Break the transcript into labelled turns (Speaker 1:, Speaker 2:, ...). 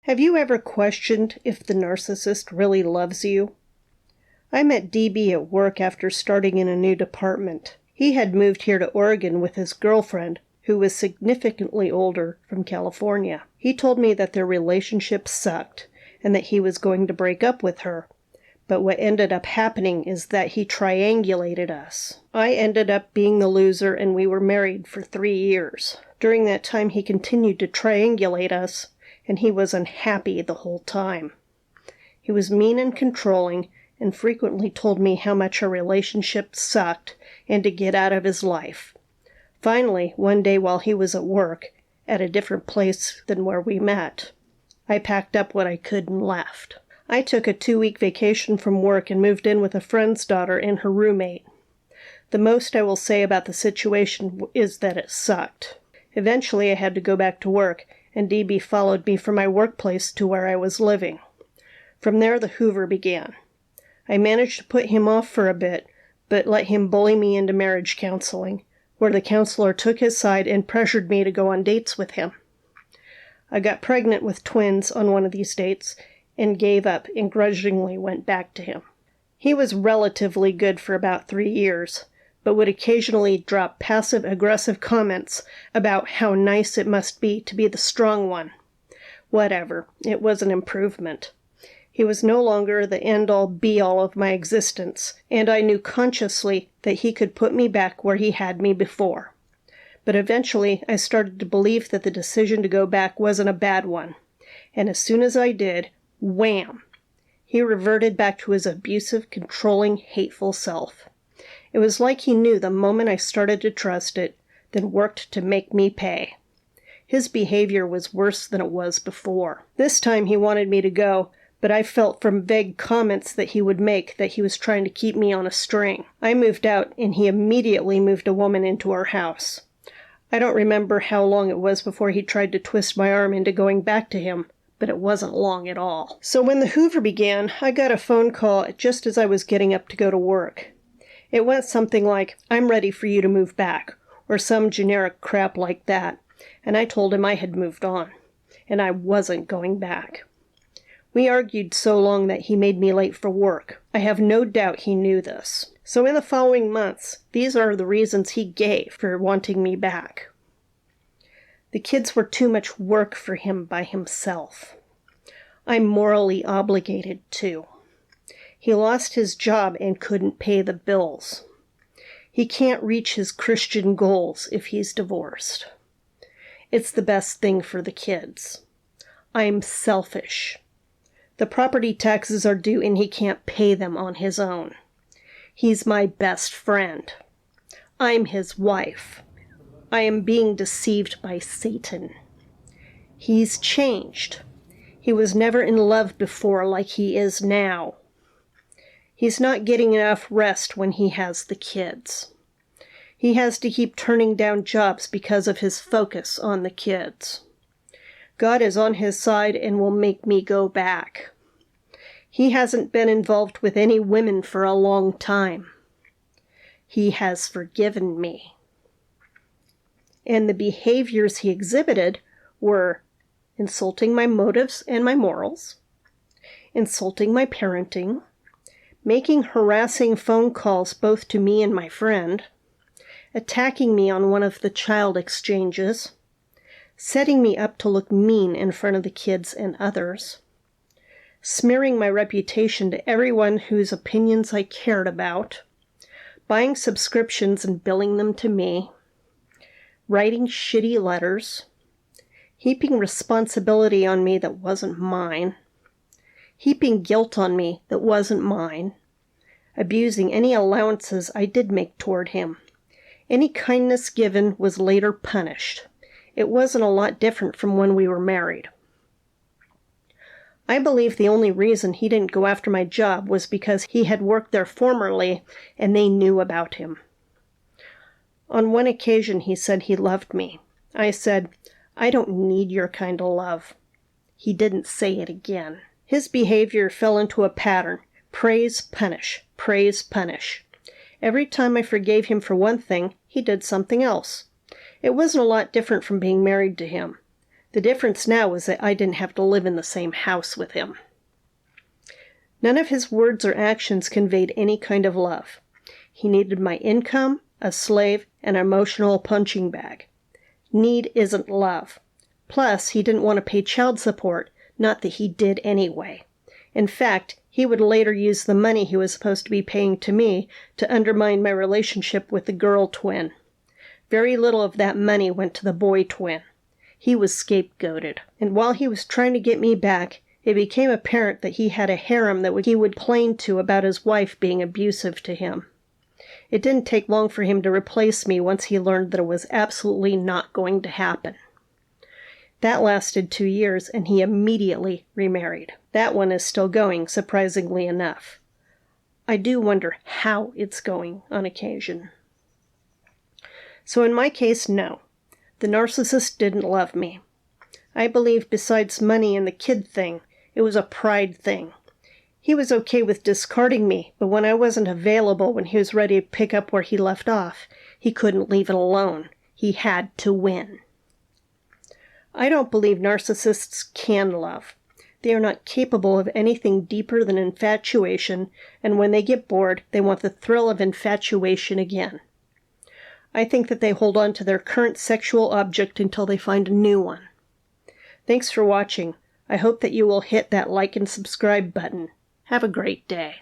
Speaker 1: Have you ever questioned if the narcissist really loves you? I met DB at work after starting in a new department. He had moved here to Oregon with his girlfriend, who was significantly older, from California. He told me that their relationship sucked and that he was going to break up with her. But what ended up happening is that he triangulated us. I ended up being the loser, and we were married for 3 years. During that time, he continued to triangulate us, and he was unhappy the whole time. He was mean and controlling, and frequently told me how much our relationship sucked and to get out of his life. Finally, one day while he was at work, at a different place than where we met, I packed up what I could and left. I took a 2-week vacation from work and moved in with a friend's daughter and her roommate. The most I will say about the situation is that it sucked. Eventually, I had to go back to work, and DB followed me from my workplace to where I was living. From there, the Hoover began. I managed to put him off for a bit, but let him bully me into marriage counseling, where the counselor took his side and pressured me to go on dates with him. I got pregnant with twins on one of these dates and gave up and grudgingly went back to him. He was relatively good for about 3 years, but would occasionally drop passive-aggressive comments about how nice it must be to be the strong one. Whatever, it was an improvement. He was no longer the end-all be-all of my existence, and I knew consciously that he could put me back where he had me before. But eventually I started to believe that the decision to go back wasn't a bad one, and as soon as I did, wham! He reverted back to his abusive, controlling, hateful self. It was like he knew the moment I started to trust it, then worked to make me pay. His behavior was worse than it was before. This time he wanted me to go, but I felt from vague comments that he would make that he was trying to keep me on a string. I moved out, and he immediately moved a woman into our house. I don't remember how long it was before he tried to twist my arm into going back to him, but it wasn't long at all. So when the Hoover began, I got a phone call just as I was getting up to go to work. It went something like, "I'm ready for you to move back," or some generic crap like that, and I told him I had moved on, and I wasn't going back. We argued so long that he made me late for work. I have no doubt he knew this. So in the following months, these are the reasons he gave for wanting me back. The kids were too much work for him by himself. I'm morally obligated too. He lost his job and couldn't pay the bills. He can't reach his Christian goals if he's divorced. It's the best thing for the kids. I'm selfish. The property taxes are due and he can't pay them on his own. He's my best friend. I'm his wife. I am being deceived by Satan. He's changed. He was never in love before like he is now. He's not getting enough rest when he has the kids. He has to keep turning down jobs because of his focus on the kids. God is on his side and will make me go back. He hasn't been involved with any women for a long time. He has forgiven me. And the behaviors he exhibited were insulting my motives and my morals, insulting my parenting, making harassing phone calls both to me and my friend, attacking me on one of the child exchanges, setting me up to look mean in front of the kids and others, smearing my reputation to everyone whose opinions I cared about, buying subscriptions and billing them to me, writing shitty letters, heaping responsibility on me that wasn't mine, heaping guilt on me that wasn't mine, abusing any allowances I did make toward him. Any kindness given was later punished. It wasn't a lot different from when we were married. I believe the only reason he didn't go after my job was because he had worked there formerly and they knew about him. On one occasion he said he loved me. I said, "I don't need your kind of love." He didn't say it again. His behavior fell into a pattern. Praise, punish. Praise, punish. Every time I forgave him for one thing, he did something else. It wasn't a lot different from being married to him. The difference now was that I didn't have to live in the same house with him. None of his words or actions conveyed any kind of love. He needed my income, a slave, and an emotional punching bag. Need isn't love. Plus, he didn't want to pay child support, not that he did anyway. In fact, he would later use the money he was supposed to be paying to me to undermine my relationship with the girl twin. Very little of that money went to the boy twin. He was scapegoated. And while he was trying to get me back, it became apparent that he had a harem that he would complain to about his wife being abusive to him. It didn't take long for him to replace me once he learned that it was absolutely not going to happen. That lasted 2 years, and he immediately remarried. That one is still going, surprisingly enough. I do wonder how it's going on occasion. So in my case, no. The narcissist didn't love me. I believe besides money and the kid thing, it was a pride thing. He was okay with discarding me, but when I wasn't available when he was ready to pick up where he left off, he couldn't leave it alone. He had to win. I don't believe narcissists can love. They are not capable of anything deeper than infatuation, and when they get bored, they want the thrill of infatuation again. I think that they hold on to their current sexual object until they find a new one. Thanks for watching. I hope that you will hit that like and subscribe button. Have a great day.